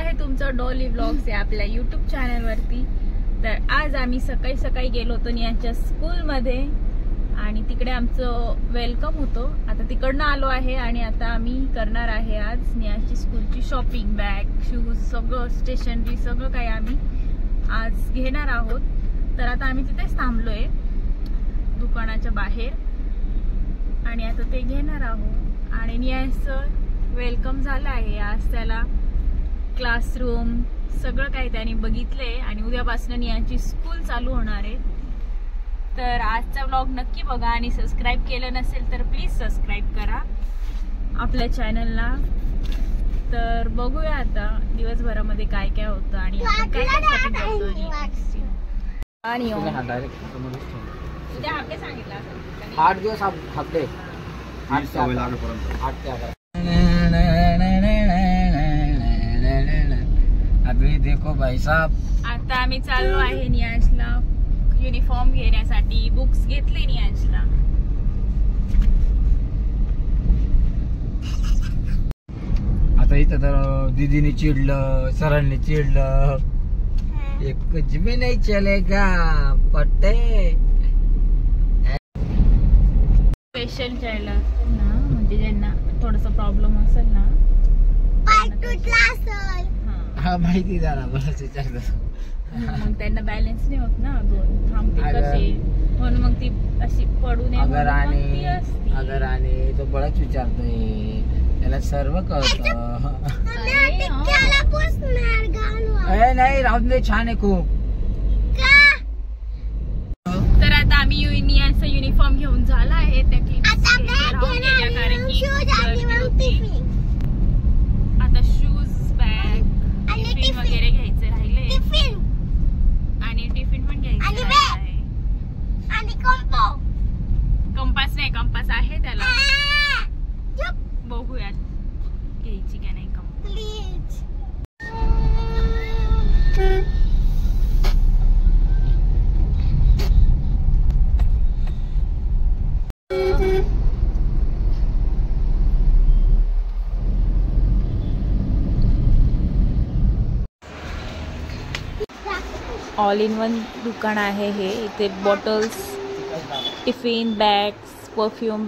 आहे तुमचं Dolly vlogs या आपल्या यूट्यूब चॅनलवरती। तर आज आम्ही सकाळी सकाळी गेलो होतो नियांच्या स्कूलमध्ये आणि तिकडे आमचं वेलकम होतं। आता तिकडनं आलो आहे आणि आता आम्ही करणार आहे आज नियांची स्कूलची शॉपिंग, बॅग, शूज, सगळं स्टेशनरी सगळं काही आम्ही आज घेणार आहोत। तर आता आम्ही तिथेच थांबलोय दुकानाच्या बाहेर आणि आता ते घेणार आहोत। आणि नियांचं वेलकम झालं आहे। आज त्याला क्लासरूम सगळं काही त्याने बघितलंय आणि उद्यापासून नियांची स्कूल चालू होणार आहे। तर आजचा व्लॉग नक्की बघा आणि सबस्क्राईब केलं नसेल तर प्लीज सबस्क्राईब करा आपल्या चॅनलला। तर बघूया आता दिवसभरामध्ये काय काय होतं आणि आपण काय काय शॉपिंग करतो। आणि उद्या हप्ते सांगितलं 8 दिवस हप्ते 8 ते 11 अभी देखो भाई साहब, आता आम्ही चाललो आहे नियांशला युनिफॉर्म घेण्यासाठी। बुक्स घेतले नियांशला। आता इथं तर दीदीने चिडलं, सरांनी चिडलं, ये कुछ भी नहीं चलेगा पट्टे। स्पेशल चायला ना, म्हणजे ज्यांना थोडासा प्रॉब्लेम असेल ना, हा माहिती झाला मला विचारलं, मग त्यांना बॅलन्स नाही होत ना, दोन थांबते कसे, म्हणून मग ती अशी पडू नये। अगर आणि तो बळच विचारतोय, त्याला सर्व कळतं। नाही राहून दे, छान आहे खूप। तर आता आम्ही नियांचा युनिफॉर्म घेऊन झाला आहे। त्या आता शूज, बॅग, टिफिन वगैरे घ्यायचे राहिले आणि टिफिन पण घ्यायचं आहे। कंपास नाही, कंपास आहे त्याला, बघूयात घ्यायची का नाही कंपास। ऑल इन वन दुकान आहे हे। इथे bottles, tiffin, bags, perfume,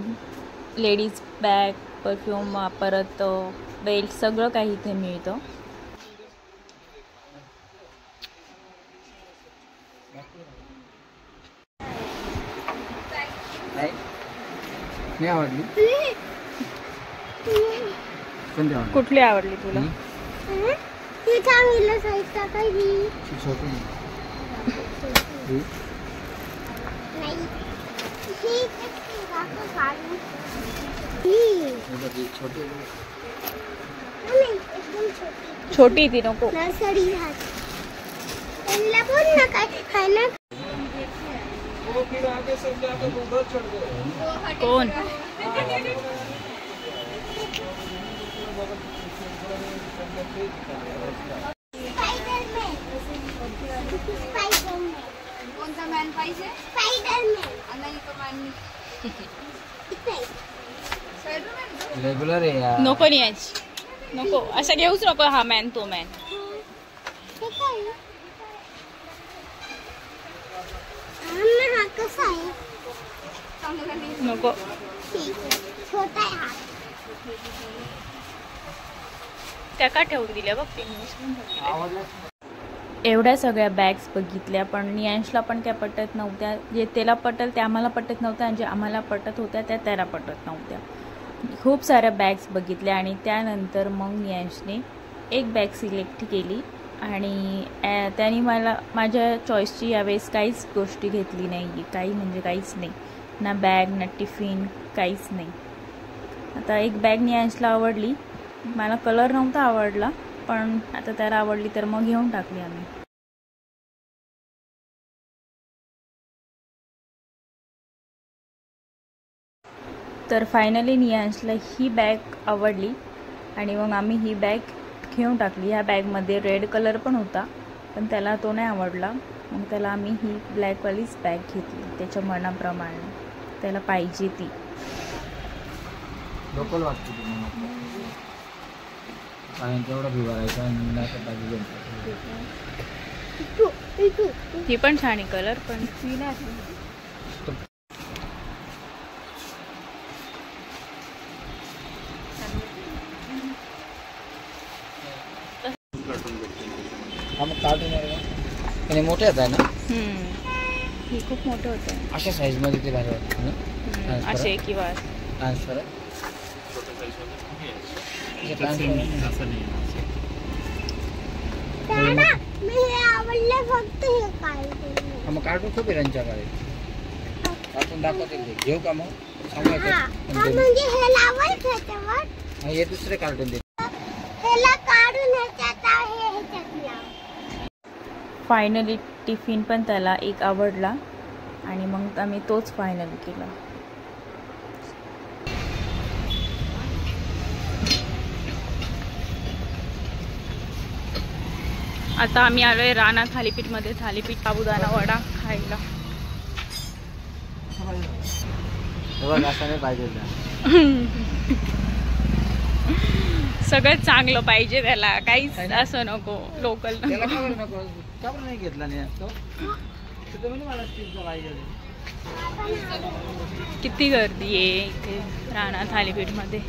ladies bag, perfume, परत बेल्ट सगळं काही इथे मिळतं। नाही आवडली? कुठली आवडली तुला? छोटी थी नको। कौन कोणता मॅन पाहिजे? स्पायडरमॅन। रेग्युलर आहे यार, नको नियाच, नको असं घेऊच नको। हा मॅन, तो मॅन नको, त्या का ठेवून दिल्या बघ ते। एवढ्या सगळ्या बॅग्स बघितल्या पण नियांशला पण त्या पटत नव्हत्या। जे त्याला पटल ते आम्हाला पटत नव्हत्या आणि जे आम्हाला पटत होत्या त्या त्याला पटत नव्हत्या। खूप साऱ्या बॅग्स बघितल्या आणि त्यानंतर मग नियांशने एक बॅग सिलेक्ट केली आणि त्याने मला माझ्या चॉईसची यावेळेस काहीच गोष्टी घेतली नाही, काही म्हणजे काहीच नाही, ना बॅग ना टिफिन, काहीच नाही। आता एक बॅग नियांशला आवडली, मला कलर नव्हता आवडला पण आता त्याला आवडली तर मग घेऊन टाकली आम्ही। तर फायनली नियांशला ही बॅग आवडली आणि मग आम्ही ही बॅग घेऊन टाकली। ह्या बॅगमध्ये रेड कलर पण होता पण त्याला तो नाही आवडला, मग त्याला आम्ही ही ब्लॅकवालीच बॅग घेतली त्याच्या मनाप्रमाणे, त्याला पाहिजे ती। लोकल वाटते आणि तेवढं फी भरायचं आणि नाही बाकी घेऊन ही पण छान आहे कलर, पण फी नाही. हा मग कार्टून आणि मोठे आहेत ना. ही खूप मोठं होतं. अशा साईज मध्ये ते भारी वाटतं ना. असे किंवा ट्रान्सफर मग कार्टून खूप आहे त्यांच्याकडे. कार्टून दाखवतील घेऊ का मग हे दुसरे कार्टून दे. फायनली टिफिन पण त्याला एक आवडला आणि मग आम्ही तोच फायनल केला. आता आम्ही आलोय राणा थालीपीठ मध्ये. थालीपीठ साबुदाणा वडा खायला. सगळं चांगलं पाहिजे त्याला, काहीच असं नको लोकल नाही घेतला नाही. किती गर्दी आहे इथे राणा थालीपीठ मध्ये.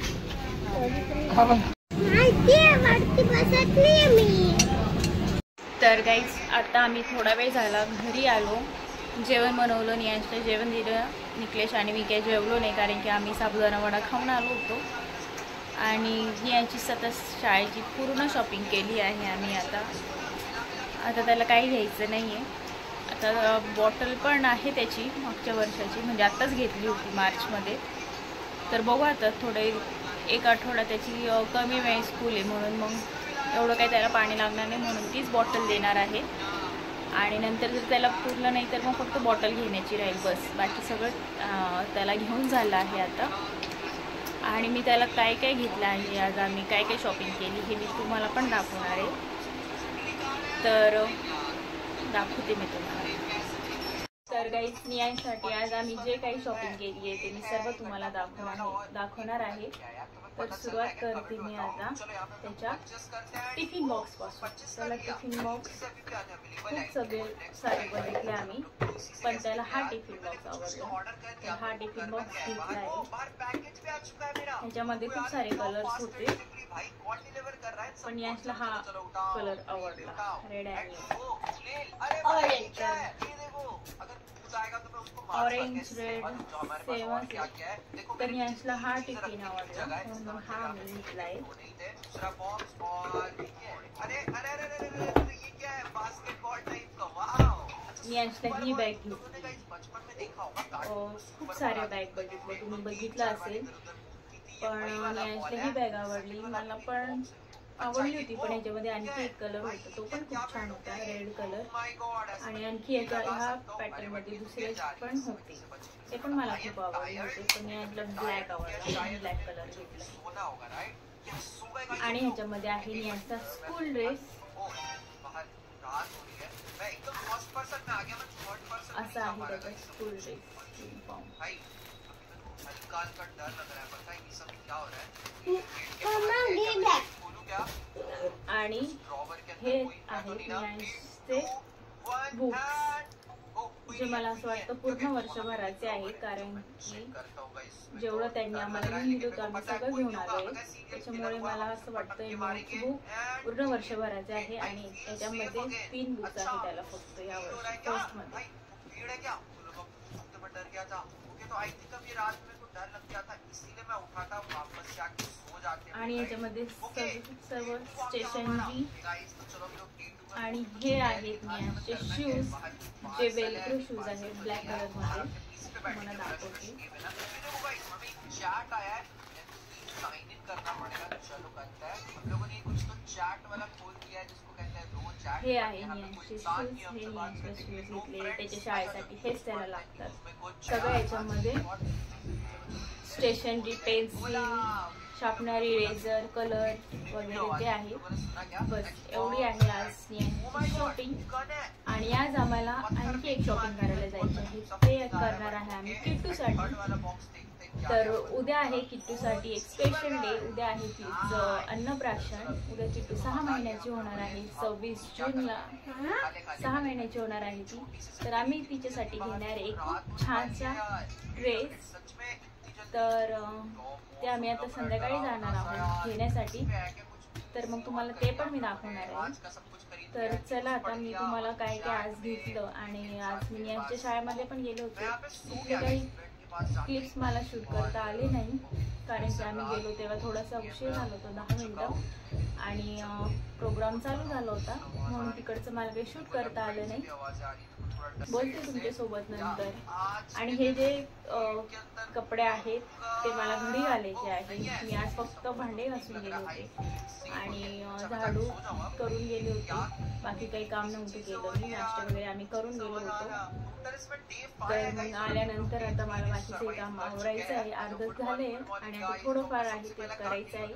तर गाईज आता आम्ही थोडा वेळ झाला घरी आलो. जेवण बनवलं, नियांशला जेवण दिलं. निकलेश आणि मी काही जेवलो नाही कारण की आम्ही साबुदाणा वडा खाऊन आलो होतो. आणि नियांची सतत शाळेची पूर्ण शॉपिंग केली आहे आम्ही. आता त्याला काही घ्यायचं नाही आहे. आता बॉटल पण आहे त्याची मागच्या वर्षाची, म्हणजे आत्ताच घेतली होती मार्चमध्ये. तर बघू आता थोडे एक आठवडा त्याची कमी वेळ स्कूल आहे म्हणून मग एवढं काही त्याला पाणी लागणार नाही म्हणून तीच बॉटल देणार आहे. आणि नंतर जर त्याला पुरलं नाही तर मग फक्त बॉटल घेण्याची राहील बस. बाकी सगळं त्याला घेऊन झालं आहे आता. आणि मी त्याला काय काय घेतलं आहे, आज आम्ही काय काय शॉपिंग केली हे मी तुम्हाला पण दाखवणार आहे. तर दाखवते मी तुम्हाला. तर गाईज नियांसाठी आज आम्ही जे काही शॉपिंग केली आहे ते मी सर्व तुम्हाला दाखवणार आहे. तर सुरुवात करते मी आता त्याच्या टिफिन बॉक्स पासून. त्याला टिफिन बॉक्स खूप सारे बघितले आम्ही, पण त्याला हा टिफिन बॉक्स आवडला. तर हा टिफिन बॉक्स घेतला आहे. ह्याच्यामध्ये खूप सारे कलर्स होते पण यातला हा कलर आवडला, रेड आणि ऑरेंज रेड सेम. तर यातला हा टिफिन आवडला म्हणून हा मी घेतला आहे. मी यांच्याला ही बॅग घेतली. खूप साऱ्या बॅग बघितल्या, तुम्ही बघितलं असेल. पण यांच्याला ही बॅग आवडली, मला पण आवडली होती. पण याच्यामध्ये आणखी एक कलर होता, तो पण खूप छान होता, रेड कलर. आणि आणखी ह्या पॅटर्न मध्ये दुसरे पण होते, ते पण मला खूप आवडले होते. पण यातला ब्लॅक आवडला, ब्लॅक कलर घेतला. आणि ह्याच्यामध्ये आहे यांचा स्कूल ड्रेस. असा आहे त्याचा स्कूल ड्रेस युनिफॉर्म. आणि हे आहेत यांचे बुक्स, जे मला असं वाटतं पूर्ण वर्षभराचे आहे. कारण की जेवढं त्यांनी आम्हाला लिहिलं होतं आम्ही सगळं घेऊन आलोय, त्याच्यामुळे मला असं वाटतं बुक पूर्ण वर्षभराचे आहे. आणि याच्यामध्ये 3 बुक्स आहे त्याला फक्त या वर्षी फर्स्ट मध्ये. आणि याच्यामध्ये सर्व स्टेशनरी. आणि हे आहेत नियांचे शूज, जे वेलक्रो शूज आहेत ब्लॅक कलर मध्ये. मला दाखवते. हे आहे नियांचे शूज. हे नियांचे शूज घेतले त्याच्या शाळेसाठी, हेच त्याला लागतात. सगळं याच्यामध्ये stationery, pencil, sharpener, eraser, colour वगैरे ते आहे. बस एवढी आहे आज नियांची शॉपिंग. आणि आज आम्हाला आणखी एक शॉपिंग करायला जायची आहे, ते करणार आहे आम्ही किट्टूसाठी. तर उद्या आहे किट्टूसाठी एक स्पेशल डे. उद्या आहे तिचं अन्नप्राशन. उद्या किट्टू 6 महिन्याची होणार आहे. 26 जूनला 6 महिन्याची होणार आहे ती. तर आम्ही तिच्यासाठी घेणार एक खूप छानसा ड्रेस. तर ते आम्ही आता संध्याकाळी जाणार आहोत घेण्यासाठी. तर मग तुम्हाला ते पण मी दाखवणार आहे. तर चला आता मी तुम्हाला काय काय आज घेतलं आणि आज मी यांच्या शाळेमध्ये पण गेले होते. तिथे काही क्लिप्स मला शूट करता आले नाही कारण की आम्ही गेलो तेव्हा थोडासा उशीर झाला होता 10 मिनिटं आणि प्रोग्राम चालू झाला होता म्हणून तिकडचं मला काही शूट करता आलं नाही. बोलते तुमच्यासोबत नंतर. आणि हे जे कपडे आहेत ते मला घरी घालायचे आहे. मी आज फक्त भांडे घासून गेले होते आणि झाडू करून गेले होते. बाकी काही काम नव्हतं केलं मी. नाश्ता वगैरे आम्ही करून गेलो होतो. तर मग आल्यानंतर आता मला बाकीचे काम आवरायचं आहे. अर्धच झाले आणि आता थोडंफार आहे ते करायचं आहे.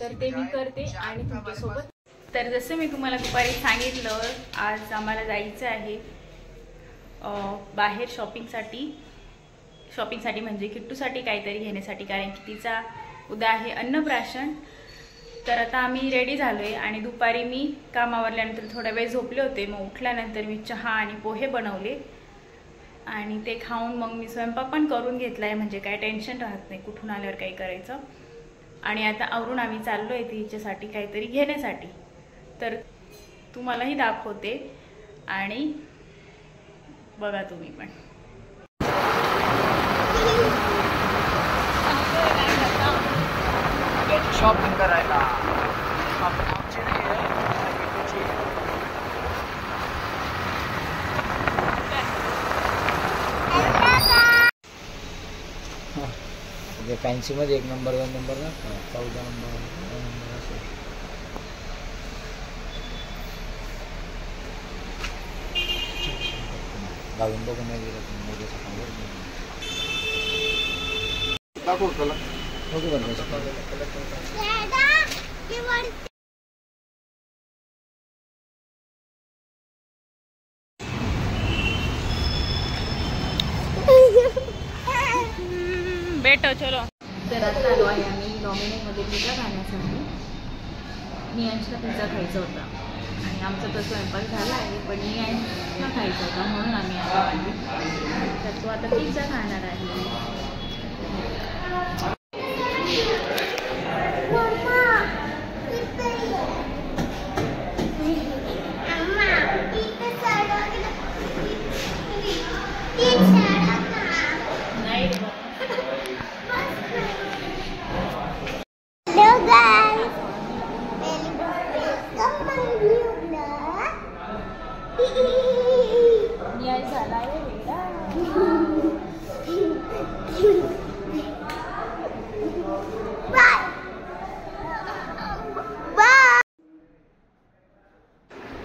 तर ते मी करते आणि तुमच्यासोबत. तर जसं मी तुम्हाला दुपारी सांगितलं आज आम्हाला जायचं आहे बाहेर शॉपिंगसाठी म्हणजे किट्टूसाठी काहीतरी घेण्यासाठी कारण की तिचा उद्या आहे अन्नप्राशन. तर आता आम्ही रेडी झालोय आणि दुपारी मी काम आवरल्यानंतर थोडा वेळ झोपले होते. मग उठल्यानंतर मी चहा आणि पोहे बनवले आणि ते खाऊन मग मी स्वयंपाक पण करून घेतलाय म्हणजे काय टेन्शन राहत नाही कुठून आल्यावर काही करायचं. आणि आता आवरून आम्ही चाललोय तिच्यासाठी काहीतरी घेण्यासाठी. तर तुम्हालाही दाखवते आणि बघा तुम्ही पण. शॉपिंग करायला आमची नाही आहे. फॅन्सी मध्ये 1 नंबर 2 नंबर ना 14 नंबर 9 नंबर असं. घालून बघून नाही गेलं दाखव त्याला. ओके बरं बेटो चलो. तर आता आलो आहे आम्ही डॉमिनोमध्ये पिझ्झा खाण्यासाठी. मी यांचा पिझ्झा खायचा होता आणि आमचा तर स्वयंपाक झाला आहे पण मी यांचा खायचा होता म्हणून आम्ही आता आली. तर तो आता पिझ्झा खाणार आहे.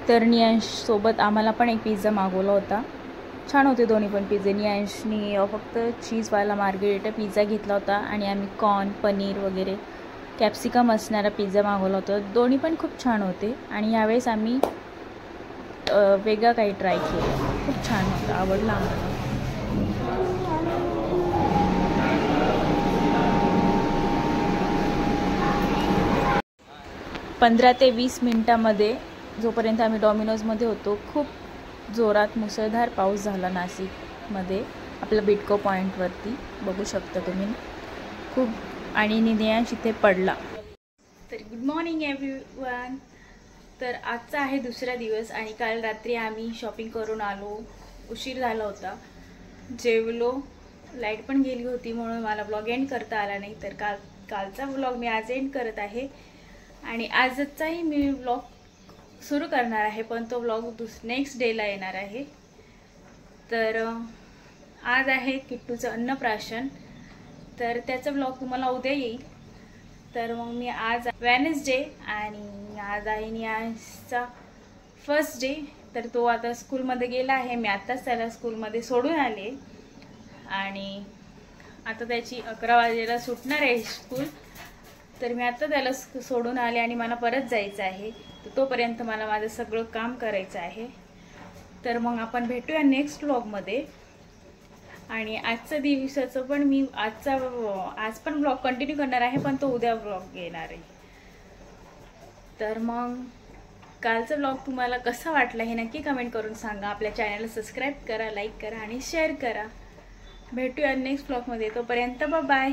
तर नियांश सोबत आम्हाला पण एक पिझ्झा मागवला होता. छान होते दोन्ही पण पिझ्झे. नियांशनी फक्त चीजवाला मार्गरेटा पिझ्झा घेतला होता आणि आम्ही कॉर्न पनीर वगैरे कॅप्सिकम असणारा पिझ्झा मागवला होता. दोन्ही पण खूप छान होते आणि यावेळेस आम्ही वेगळं काही ट्राय केलं. खूप छान होतं, आवडलं आम्हाला. 15 ते 20 मिनिटांमध्ये जोपर्यंत आम्ही डॉमिनोजमध्ये होतो खूप जोरात मुसळधार पाऊस झाला नाशिकमध्ये. आपल्या बिटको पॉईंटवरती बघू शकता तुम्ही खूप. आणि नियांश इथे पडला. तर गुड मॉर्निंग एव्हरीवन. तर आजचा आहे दुसरा दिवस आणि काल रात्री आम्ही शॉपिंग करून आलो. उशीर झाला होता, जेवलो, लाईट पण गेली होती म्हणून मला ब्लॉग एंड करता आला नाही. तर कालचा ब्लॉग मी आज एंड करत आहे आणि आजचाही मी ब्लॉग सुरू करणार आहे पण तो ब्लॉग नेक्स्ट डेला येणार आहे. तर आज आहे किट्टूचं अन्नप्राशन, तर त्याचा ब्लॉग तुम्हाला उद्या येईल. तर मग मी आज वेडनेसडे आणि आज आहे नियांशचा फर्स्ट डे. तर तो आता स्कूलमध्ये गेला आहे. मी आत्ताच त्याला स्कूलमध्ये सोडून आले आणि आता त्याची 11 वाजेला सुटणार आहे स्कूल. तर मी आता त्याला सोडून आले आणि मला परत जायचं आहे. तर तोपर्यंत मला माझं सगळं काम करायचं आहे. तर मग आपण भेटूया नेक्स्ट व्लॉगमध्ये. आणि आजच्या दिवसाचं पण मी आज पण ब्लॉग कंटिन्यू करणार आहे, पण तो उद्या ब्लॉग येणार आहे. तर मग कालचा ब्लॉग तुम्हाला कसा वाटला हे नक्की कमेंट करून सांगा. आपल्या चॅनलला सबस्क्राईब करा, लाईक करा आणि शेअर करा. भेटूया नेक्स्ट ब्लॉगमध्ये. तोपर्यंत बाय.